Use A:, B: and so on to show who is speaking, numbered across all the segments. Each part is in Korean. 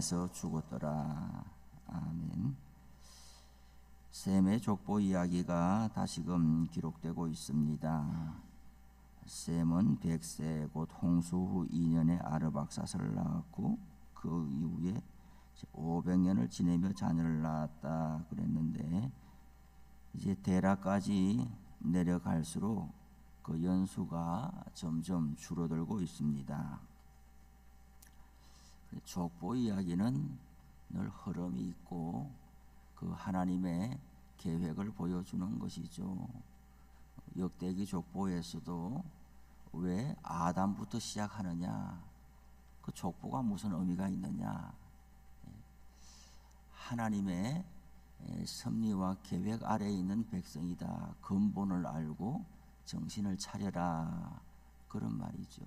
A: 땅에서 죽었더라. 아멘. 셈의 족보 이야기가 다시금 기록되고 있습니다. 셈은 100세 곧 홍수 후 2년에 아르박사스를 낳았고 그 이후에 500년을 지내며 자녀를 낳았다 그랬는데, 이제 데라까지 내려갈수록 그 연수가 점점 줄어들고 있습니다. 족보 이야기는 늘 흐름이 있고 그 하나님의 계획을 보여주는 것이죠. 역대기 족보에서도 왜 아담부터 시작하느냐, 그 족보가 무슨 의미가 있느냐, 하나님의 섭리와 계획 아래에 있는 백성이다, 근본을 알고 정신을 차려라, 그런 말이죠.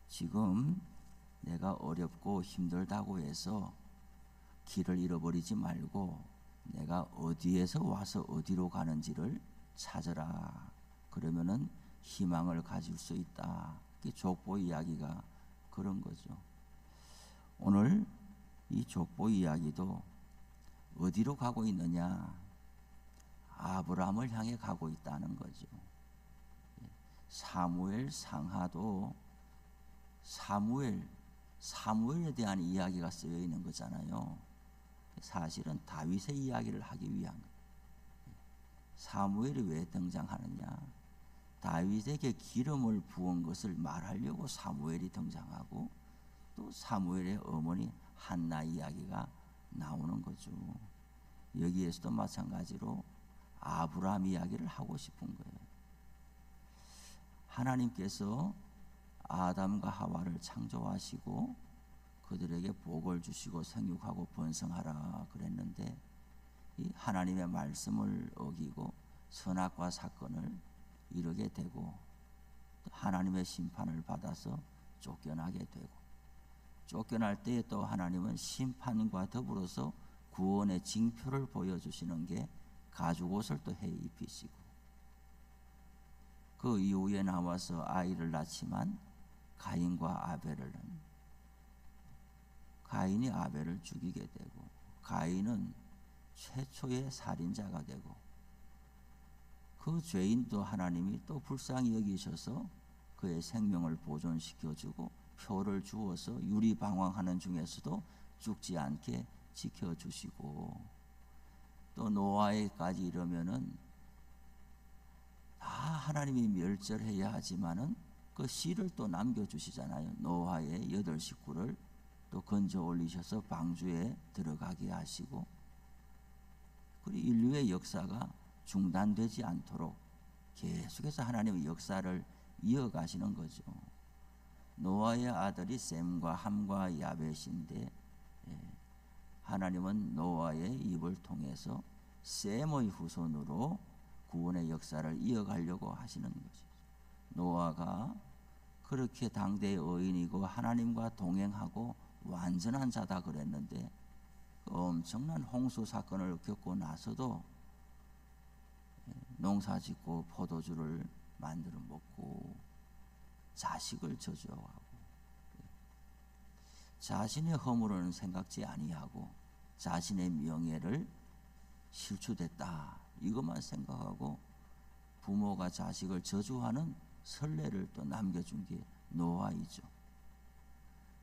A: 지금 내가 어렵고 힘들다고 해서 길을 잃어버리지 말고 내가 어디에서 와서 어디로 가는지를 찾아라. 그러면은 희망을 가질 수 있다. 이게 족보 이야기가 그런 거죠. 오늘 이 족보 이야기도 어디로 가고 있느냐? 아브라함을 향해 가고 있다는 거죠. 사무엘 상하도 사무엘에 대한 이야기가 쓰여 있는 거잖아요. 사실은 다윗의 이야기를 하기 위한 거예요. 사무엘이 왜 등장하느냐? 다윗에게 기름을 부은 것을 말하려고 사무엘이 등장하고, 또 사무엘의 어머니 한나 이야기가 나오는 거죠. 여기에서도 마찬가지로 아브라함 이야기를 하고 싶은 거예요. 하나님께서 아담과 하와를 창조하시고 그들에게 복을 주시고 생육하고 번성하라 그랬는데, 이 하나님의 말씀을 어기고 선악과 사건을 이루게 되고 하나님의 심판을 받아서 쫓겨나게 되고, 쫓겨날 때에 또 하나님은 심판과 더불어서 구원의 징표를 보여주시는 게 가죽옷을 또 해 입히시고, 그 이후에 나와서 아이를 낳지만 가인과 가인이 아벨을 죽이게 되고, 가인은 최초의 살인자가 되고, 그 죄인도 하나님이 또 불쌍히 여기셔서 그의 생명을 보존시켜주고 표를 주어서 유리방황하는 중에서도 죽지 않게 지켜주시고, 또 노아에까지 이르면은 다 하나님이 멸절해야 하지만은 그 씨를 또 남겨주시잖아요. 노아의 8 식구를 또 건져 올리셔서 방주에 들어가게 하시고, 그리고 인류의 역사가 중단되지 않도록 계속해서 하나님의 역사를 이어가시는 거죠. 노아의 아들이 셈과 함과 야벳인데, 하나님은 노아의 입을 통해서 셈의 후손으로 구원의 역사를 이어가려고 하시는 거죠. 노아가 그렇게 당대의 의인이고 하나님과 동행하고 완전한 자다 그랬는데, 엄청난 홍수 사건을 겪고 나서도 농사짓고 포도주를 만들어 먹고 자식을 저주하고 자신의 허물은 생각지 아니하고 자신의 명예를 실추됐다 이것만 생각하고 부모가 자식을 저주하는 선례를 또 남겨준 게 노아이죠.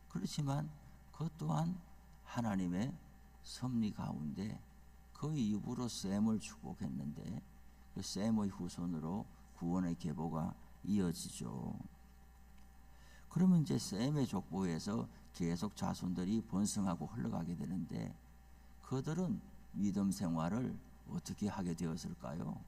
A: 그렇지만 그것 또한 하나님의 섭리 가운데 그 이후로 셈을 축복했는데, 그 셈의 후손으로 구원의 계보가 이어지죠. 그러면 이제 셈의 족보에서 계속 자손들이 번성하고 흘러가게 되는데, 그들은 믿음 생활을 어떻게 하게 되었을까요?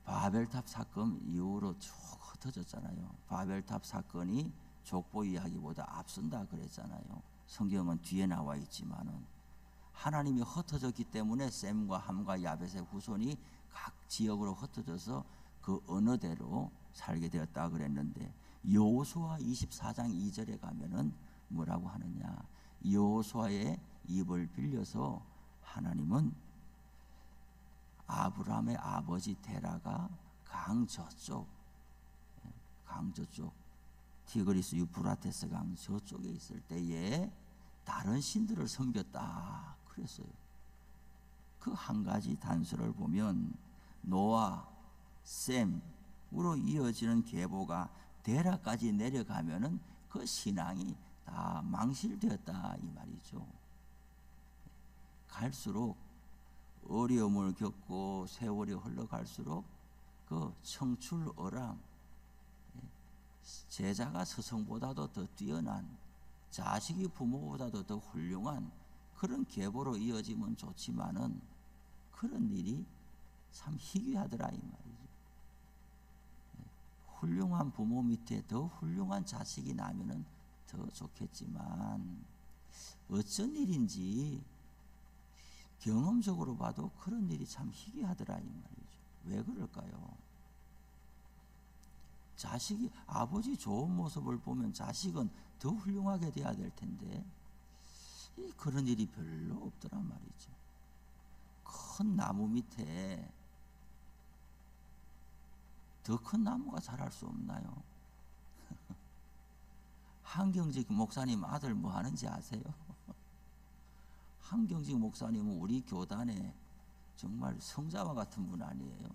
A: 바벨탑 사건 이후로 쭉 흩어졌잖아요. 바벨탑 사건이 족보 이야기보다 앞선다 그랬잖아요. 성경은 뒤에 나와 있지만은 하나님이 흩어졌기 때문에 셈과 함과 야벳의 후손이 각 지역으로 흩어져서 그 어느 대로 살게 되었다 그랬는데, 여호수아 24장 2절에 가면은 뭐라고 하느냐? 여호수아의 입을 빌려서 하나님은 아브라함의 아버지 데라가 강 저쪽 강 저쪽 티그리스 유프라테스 강 저쪽에 있을 때에 다른 신들을 섬겼다 그랬어요. 그 한 가지 단서를 보면 노아, 셈으로 이어지는 계보가 데라까지 내려가면은 그 신앙이 다 망실되었다 이 말이죠. 갈수록 어려움을 겪고 세월이 흘러갈수록 그 청출어람, 제자가 스승보다도 더 뛰어난, 자식이 부모보다도 더 훌륭한 그런 계보로 이어지면 좋지만은 그런 일이 참 희귀하더라 이 말이죠. 훌륭한 부모 밑에 더 훌륭한 자식이 나면은 더 좋겠지만 어쩐 일인지 경험적으로 봐도 그런 일이 참 희귀하더라 이 말이죠. 왜 그럴까요? 자식이 아버지 좋은 모습을 보면 자식은 더 훌륭하게 돼야 될 텐데 그런 일이 별로 없더란 말이죠. 큰 나무 밑에 더 큰 나무가 자랄 수 없나요? 한경직 목사님 아들 뭐 하는지 아세요? 한경직 목사님은 우리 교단에 정말 성자와 같은 분 아니에요?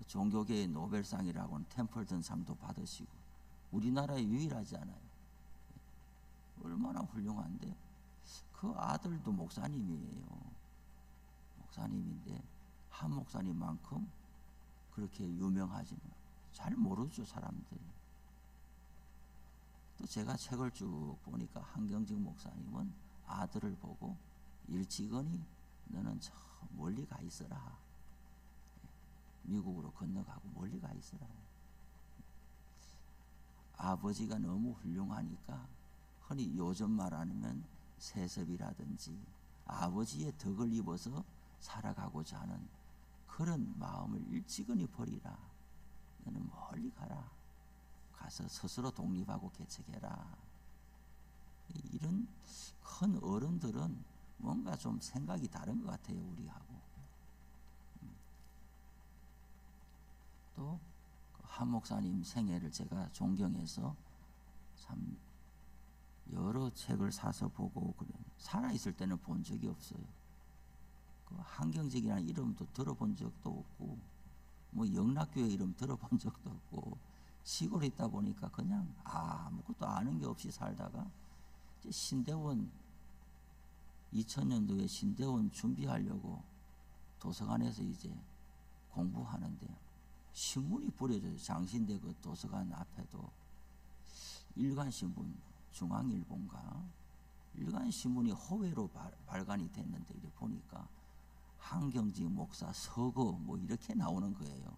A: 종교계의 노벨상이라고는 템플턴 상도 받으시고 우리나라에 유일하지 않아요. 얼마나 훌륭한데 그 아들도 목사님이에요. 목사님인데 한 목사님만큼 그렇게 유명하지는 잘 모르죠 사람들이. 또 제가 책을 쭉 보니까 한경직 목사님은 아들을 보고 일찍이 너는 저 멀리 가 있어라. 미국으로 건너가고 멀리 가 있어라. 아버지가 너무 훌륭하니까 흔히 요즘 말하면 세습이라든지 아버지의 덕을 입어서 살아가고자 하는 그런 마음을 일찍이 버리라. 너는 멀리 가라. 가서 스스로 독립하고 개척해라. 이런 큰 어른들은 뭔가 좀 생각이 다른 것 같아요 우리하고. 또 한 목사님 생애를 제가 존경해서 참 여러 책을 사서 보고 그래. 살아있을 때는 본 적이 없어요. 그 한경직이라는 이름도 들어본 적도 없고 뭐 영락교회 이름 들어본 적도 없고 시골에 있다 보니까 그냥 아무것도 아는 게 없이 살다가 이제 신대원 2000년도에 신대원 준비하려고 도서관에서 이제 공부하는데 신문이 뿌려져요. 장신대 그 도서관 앞에도 일간신문 중앙일본가 일간신문이 호외로 발간이 됐는데 이제 보니까 한경직 목사 서거 뭐 이렇게 나오는 거예요.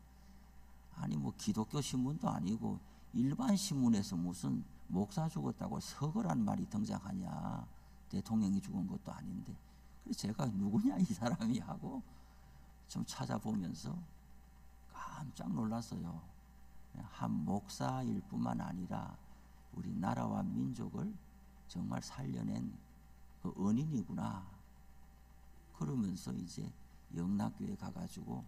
A: 아니 뭐 기독교 신문도 아니고 일반 신문에서 무슨 목사 죽었다고 서거란 말이 등장하냐. 대통령이 죽은 것도 아닌데. 그래서 제가 누구냐 이 사람이 하고 좀 찾아보면서 깜짝 놀랐어요. 한 목사일 뿐만 아니라 우리 나라와 민족을 정말 살려낸 그 은인이구나. 그러면서 이제 영락교회 가가지고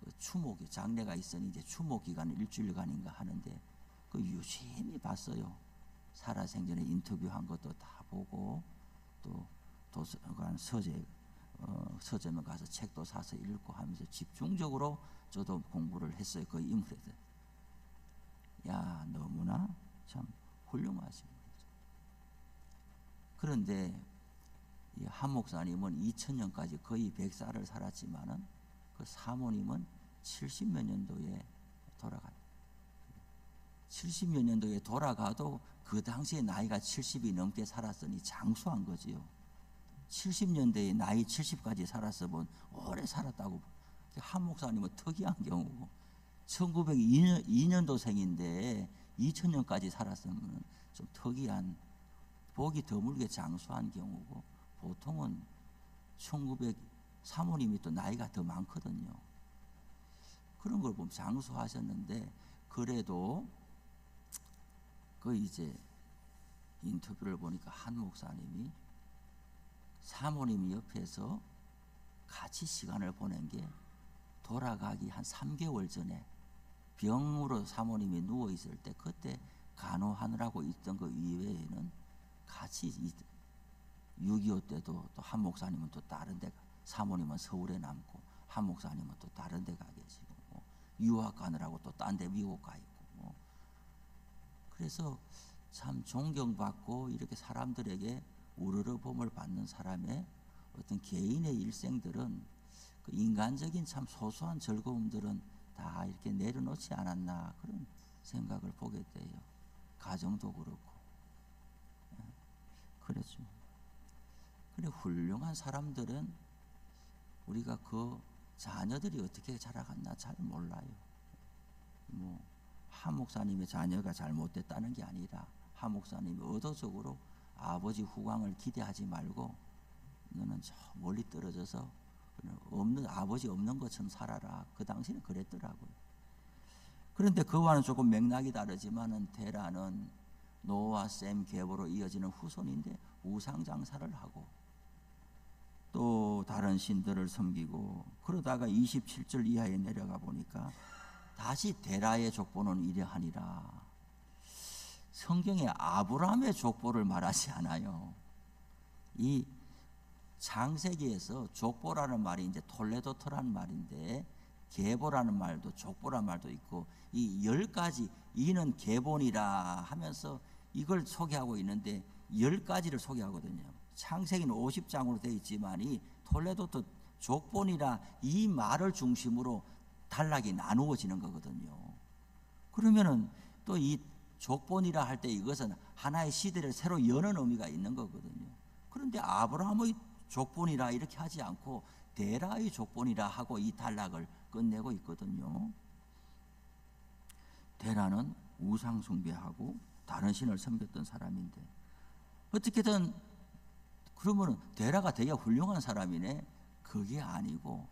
A: 그 추모기 장례가 있으니 이제 추모 기간 일주일간인가 하는데 그 유심히 봤어요. 살아생전에 인터뷰한 것도 다 보고 또 도서관 서점에 가서 책도 사서 읽고 하면서 집중적으로 저도 공부를 했어요. 그 인물에 대해. 야 너무나 참 훌륭하십니다. 그런데 이 한 목사님은 2000년까지 거의 100살을 살았지만은 그 사모님은 70몇 년도에 돌아갔다. 70몇 년도에 돌아가도 그 당시에 나이가 70이 넘게 살았으니 장수한 거지요. 70년대에 나이 70까지 살았으면 오래 살았다고. 한 목사님은 특이한 경우고 1902년도생인데 2000년까지 살았으면 좀 특이한 복이 드물게 장수한 경우고 보통은 1900 사모님이 또 나이가 더 많거든요. 그런 걸 보면 장수하셨는데 그래도 그 이제 인터뷰를 보니까 한 목사님이 사모님이 옆에서 같이 시간을 보낸 게 돌아가기 한 3개월 전에 병으로 사모님이 누워 있을 때 그때 간호하느라고 있던 거 이외에는 같이 6.25 때도 또 한 목사님은 또 다른 데, 사모님은 서울에 남고 한 목사님은 또 다른 데 가 계시고 유학 가느라고 또 딴 데 미국 가 있고 그래서 참 존경받고 이렇게 사람들에게 우러러봄을 받는 사람의 어떤 개인의 일생들은 그 인간적인 참 소소한 즐거움들은 다 이렇게 내려놓지 않았나 그런 생각을 보게 돼요. 가정도 그렇고. 그렇죠. 그래 훌륭한 사람들은 우리가 그 자녀들이 어떻게 자라갔나 잘 몰라요. 한 목사님의 자녀가 잘못됐다는 게 아니라 한 목사님이 의도적으로 아버지 후광을 기대하지 말고 너는 저 멀리 떨어져서 아버지 없는 것처럼 살아라. 그 당시는 그랬더라고요. 그런데 그와는 조금 맥락이 다르지만은 데라는 노아, 셈, 계보로 이어지는 후손인데 우상장사를 하고 또 다른 신들을 섬기고 그러다가 27절 이하에 내려가 보니까 다시 데라의 족보는 이러하니라. 성경에 아브라함의 족보를 말하지 않아요. 이 창세기에서 족보라는 말이 이제 톨레도토라는 말인데 계보라는 말도 족보라는 말도 있고 이 10가지 이는 계본이라 하면서 이걸 소개하고 있는데 10가지를 소개하거든요. 창세기는 50장으로 되어 있지만 이 톨레도토 족본이라 이 말을 중심으로 단락이 나누어지는 거거든요. 그러면은 또 이 족본이라 할 때 이것은 하나의 시대를 새로 여는 의미가 있는 거거든요. 그런데 아브라함의 족본이라 이렇게 하지 않고 데라의 족본이라 하고 이 단락을 끝내고 있거든요. 데라는 우상 숭배하고 다른 신을 섬겼던 사람인데 어떻게든 그러면 데라가 되게 훌륭한 사람이네. 그게 아니고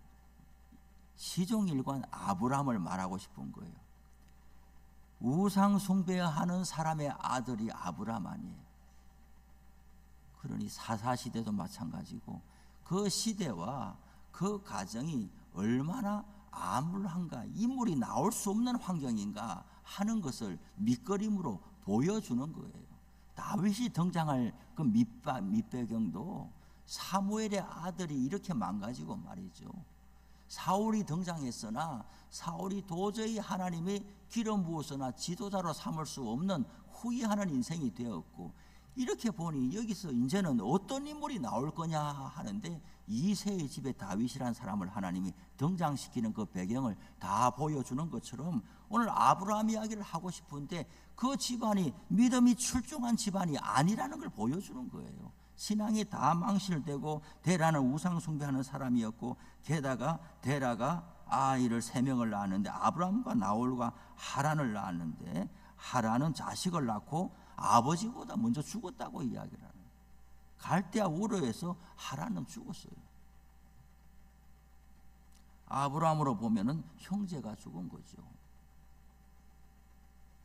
A: 시종일관 아브라함을 말하고 싶은 거예요. 우상 숭배하는 사람의 아들이 아브라함 아니에요. 그러니 사사시대도 마찬가지고 그 시대와 그 가정이 얼마나 암울한가, 인물이 나올 수 없는 환경인가 하는 것을 밑그림으로 보여주는 거예요. 다윗이 등장할 그 밑배경도 사무엘의 아들이 이렇게 망가지고 말이죠. 사울이 등장했으나 사울이 도저히 하나님의 기름 부어서나 지도자로 삼을 수 없는 후회하는 인생이 되었고 이렇게 보니 여기서 이제는 어떤 인물이 나올 거냐 하는데 이새의 집에 다윗이라는 사람을 하나님이 등장시키는 그 배경을 다 보여주는 것처럼 오늘 아브라함 이야기를 하고 싶은데 그 집안이 믿음이 출중한 집안이 아니라는 걸 보여주는 거예요. 신앙이 다 망실되고 데라는 우상 숭배하는 사람이었고 게다가 데라가 아이를 3명을 낳았는데 아브라함과 나홀과 하란을 낳았는데 하란은 자식을 낳고 아버지보다 먼저 죽었다고 이야기를 하는 거예요. 갈대아 우르에서 하란은 죽었어요. 아브라함으로 보면은 형제가 죽은 거죠.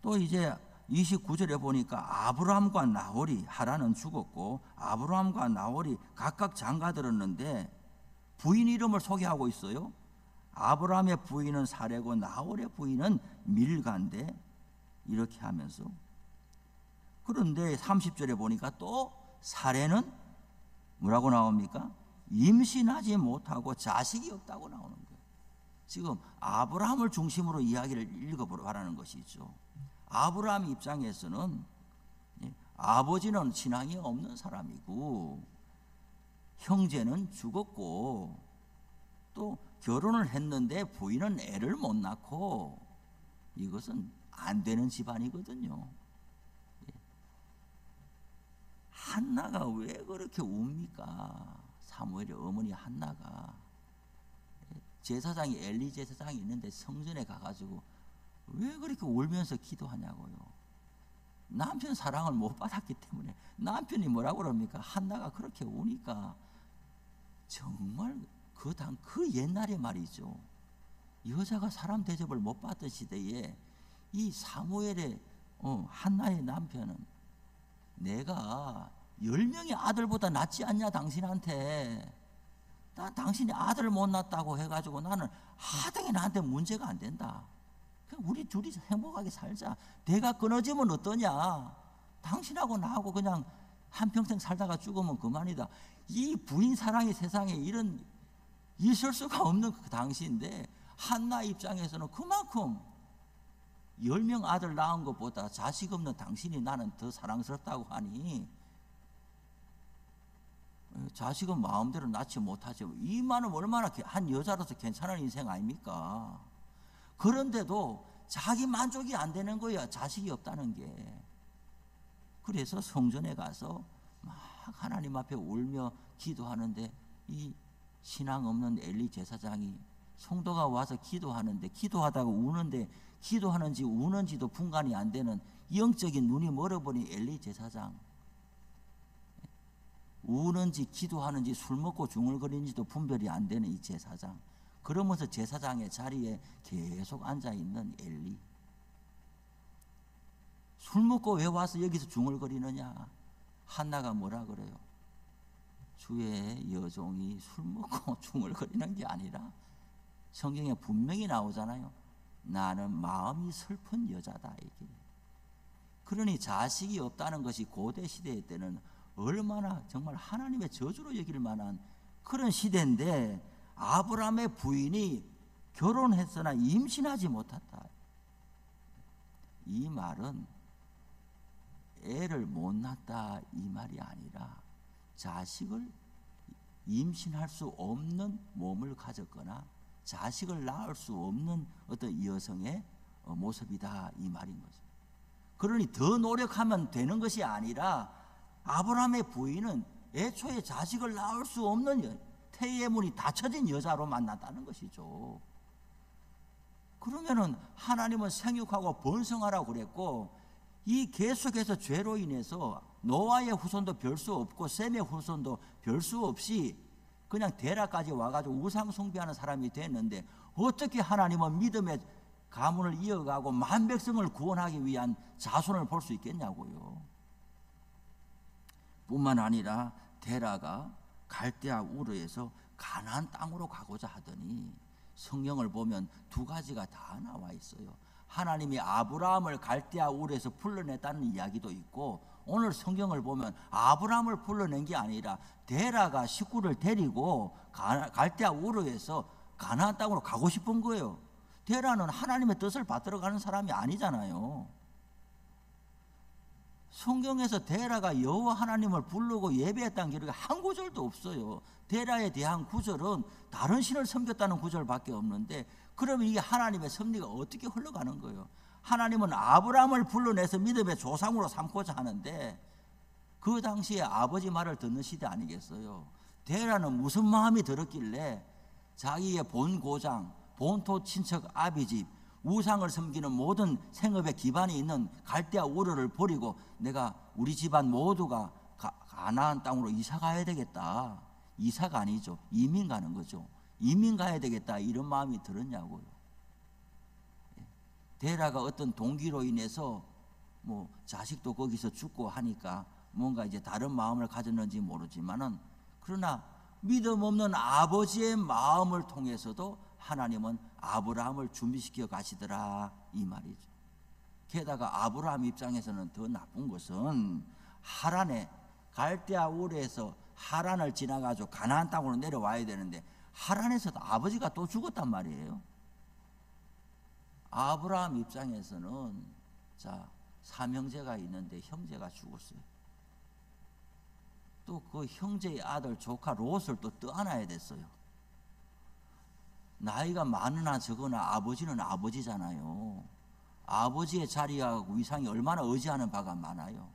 A: 또 이제 29절에 보니까 아브라함과 나홀이 하란은 죽었고 아브라함과 나홀이 각각 장가들었는데 부인 이름을 소개하고 있어요. 아브라함의 부인은 사레고 나홀의 부인은 밀가인데 이렇게 하면서 그런데 30절에 보니까 또 사레는 뭐라고 나옵니까? 임신하지 못하고 자식이 없다고 나오는 거예요. 지금 아브라함을 중심으로 이야기를 읽어보라는 것이죠. 아브라함 입장에서는 아버지는 신앙이 없는 사람이고 형제는 죽었고 또 결혼을 했는데 부인은 애를 못 낳고 이것은 안 되는 집안이거든요. 한나가 왜 그렇게 웁니까? 사무엘의 어머니 한나가 제사장이 엘리 제사장이 있는데 성전에 가가지고 왜 그렇게 울면서 기도하냐고요. 남편 사랑을 못 받았기 때문에 남편이 뭐라고 그럽니까? 한나가 그렇게 우니까 정말 그 옛날에 말이죠. 여자가 사람 대접을 못 받던 시대에 이 사무엘의 한나의 남편은 내가 10명의 아들보다 낫지 않냐 당신한테. 나 당신이 아들을 못 낳았다고 해가지고 나는 하등이 나한테 문제가 안 된다. 그냥 우리 둘이 행복하게 살자. 대가 끊어지면 어떠냐? 당신하고 나하고 그냥 한평생 살다가 죽으면 그만이다. 이 부인 사랑이 세상에 이런 있을 수가 없는 그 당시인데, 한나 입장에서는 그만큼 10명 아들 낳은 것보다 자식 없는 당신이 나는 더 사랑스럽다고 하니, 자식은 마음대로 낳지 못하죠. 이 말은 얼마나 한 여자로서 괜찮은 인생 아닙니까? 그런데도 자기 만족이 안 되는 거야, 자식이 없다는 게. 그래서 성전에 가서 막 하나님 앞에 울며 기도하는데, 이 신앙 없는 엘리 제사장이 성도가 와서 기도하는데, 기도하다가 우는데, 기도하는지 우는지도 분간이 안 되는 영적인 눈이 멀어버린 엘리 제사장, 우는지 기도하는지 술 먹고 중얼거리는지도 분별이 안 되는 이 제사장, 그러면서 제사장의 자리에 계속 앉아있는 엘리. 술 먹고 왜 와서 여기서 중얼거리느냐? 한나가 뭐라 그래요? 주의 여종이 술 먹고 중얼거리는 게 아니라, 성경에 분명히 나오잖아요. 나는 마음이 슬픈 여자다, 이게. 그러니 자식이 없다는 것이 고대 시대 때는 얼마나 정말 하나님의 저주로 여길 만한 그런 시대인데, 아브라함의 부인이 결혼했으나 임신하지 못했다. 이 말은 애를 못 낳았다 이 말이 아니라, 자식을 임신할 수 없는 몸을 가졌거나 자식을 낳을 수 없는 어떤 여성의 모습이다 이 말인 거죠. 그러니 더 노력하면 되는 것이 아니라, 아브라함의 부인은 애초에 자식을 낳을 수 없는 태의 문이 닫혀진 여자로 만났다는 것이죠. 그러면은 하나님은 생육하고 번성하라고 그랬고, 이 계속해서 죄로 인해서 노아의 후손도 별 수 없고 셈의 후손도 별 수 없이 그냥 데라까지 와가지고 우상 숭배하는 사람이 됐는데, 어떻게 하나님은 믿음의 가문을 이어가고 만백성을 구원하기 위한 자손을 볼 수 있겠냐고요. 뿐만 아니라 데라가 갈대아 우르에서 가나안 땅으로 가고자 하더니, 성경을 보면 두 가지가 다 나와 있어요. 하나님이 아브라함을 갈대아 우르에서 불러냈다는 이야기도 있고, 오늘 성경을 보면 아브라함을 불러낸 게 아니라 데라가 식구를 데리고 갈대아 우르에서 가나안 땅으로 가고 싶은 거예요. 데라는 하나님의 뜻을 받들어 가는 사람이 아니잖아요. 성경에서 데라가 여호와 하나님을 부르고 예배했다는 기록이 한 구절도 없어요. 데라에 대한 구절은 다른 신을 섬겼다는 구절밖에 없는데, 그러면 이게 하나님의 섭리가 어떻게 흘러가는 거예요? 하나님은 아브라함을 불러내서 믿음의 조상으로 삼고자 하는데, 그 당시에 아버지 말을 듣는 시대 아니겠어요? 데라는 무슨 마음이 들었길래 자기의 본 고장, 본토 친척 아비집, 우상을 섬기는 모든 생업의 기반이 있는 갈대아 우르를 버리고 내가 우리 집안 모두가 가나안 땅으로 이사 가야 되겠다. 이사가 아니죠. 이민 가는 거죠. 이민 가야 되겠다, 이런 마음이 들었냐고요. 데라가 어떤 동기로 인해서 뭐 자식도 거기서 죽고 하니까 뭔가 이제 다른 마음을 가졌는지 모르지만은, 그러나 믿음 없는 아버지의 마음을 통해서도 하나님은 아브라함을 준비시켜 가시더라 이 말이죠. 게다가 아브라함 입장에서는 더 나쁜 것은, 하란에 갈대아 우르에서 하란을 지나가지고 가나안 땅으로 내려와야 되는데, 하란에서도 아버지가 또 죽었단 말이에요. 아브라함 입장에서는 삼형제가 있는데 형제가 죽었어요. 또 그 형제의 아들 조카 롯을 또 떠안아야 됐어요. 나이가 많으나 적으나 아버지는 아버지잖아요. 아버지의 자리하고 위상이 얼마나 의지하는 바가 많아요.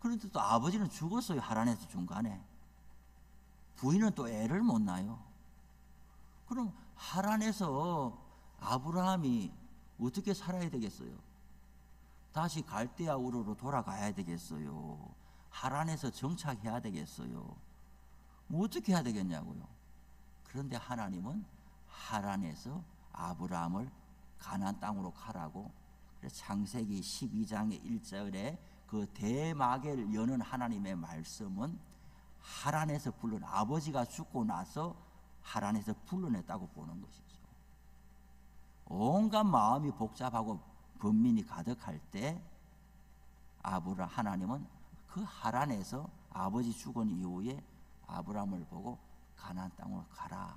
A: 그런데 또 아버지는 죽었어요. 하란에서 중간에. 부인은 또 애를 못 낳아요. 그럼 하란에서 아브라함이 어떻게 살아야 되겠어요? 다시 갈대아 우르로 돌아가야 되겠어요? 하란에서 정착해야 되겠어요? 뭐 어떻게 해야 되겠냐고요. 그런데 하나님은 하란에서 아브라함을 가나안 땅으로 가라고, 창세기 12장의 1절에 그 대마개를 여는 하나님의 말씀은 하란에서 불러내, 아버지가 죽고 나서 하란에서 불러냈다고 보는 것이죠. 온갖 마음이 복잡하고 번민이 가득할 때 하나님은 그 하란에서 아버지 죽은 이후에 아브라함을 보고 가나안 땅으로 가라.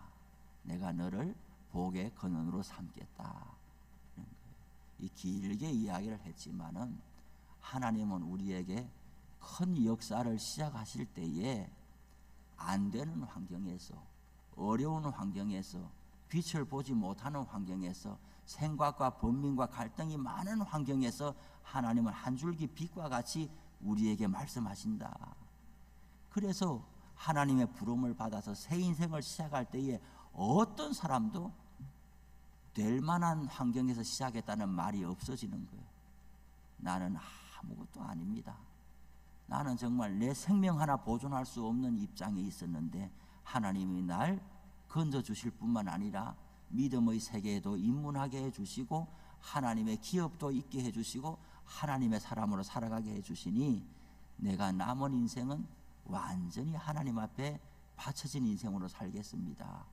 A: 내가 너를 복의 근원으로 삼겠다. 이 길게 이야기를 했지만은 하나님은 우리에게 큰 역사를 시작하실 때에 안 되는 환경에서, 어려운 환경에서, 빛을 보지 못하는 환경에서, 생각과 번민과 갈등이 많은 환경에서 하나님은 한 줄기 빛과 같이 우리에게 말씀하신다. 그래서 하나님의 부름을 받아서 새 인생을 시작할 때에 어떤 사람도 될 만한 환경에서 시작했다는 말이 없어지는 거예요. 나는 아무것도 아닙니다. 나는 정말 내 생명 하나 보존할 수 없는 입장에 있었는데 하나님이 날 건져주실 뿐만 아니라 믿음의 세계에도 입문하게 해주시고 하나님의 기업도 있게 해주시고 하나님의 사람으로 살아가게 해주시니 내가 남은 인생은 완전히 하나님 앞에 바쳐진 인생으로 살겠습니다.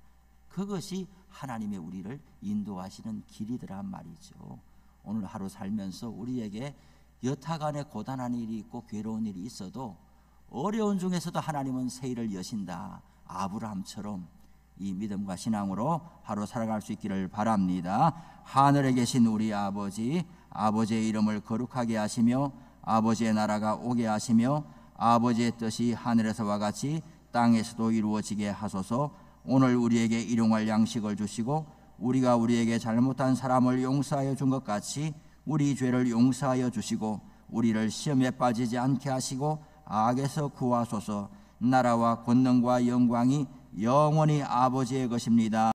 A: 그것이 하나님의 우리를 인도하시는 길이더란 말이죠. 오늘 하루 살면서 우리에게 여타간에 고단한 일이 있고 괴로운 일이 있어도 어려운 중에서도 하나님은 새 일을 여신다. 아브라함처럼 이 믿음과 신앙으로 하루 살아갈 수 있기를 바랍니다. 하늘에 계신 우리 아버지, 아버지의 이름을 거룩하게 하시며 아버지의 나라가 오게 하시며 아버지의 뜻이 하늘에서와 같이 땅에서도 이루어지게 하소서. 오늘 우리에게 일용할 양식을 주시고 우리가 우리에게 잘못한 사람을 용서하여 준 것 같이 우리 죄를 용서하여 주시고 우리를 시험에 빠지지 않게 하시고 악에서 구하소서. 나라와 권능과 영광이 영원히 아버지의 것입니다.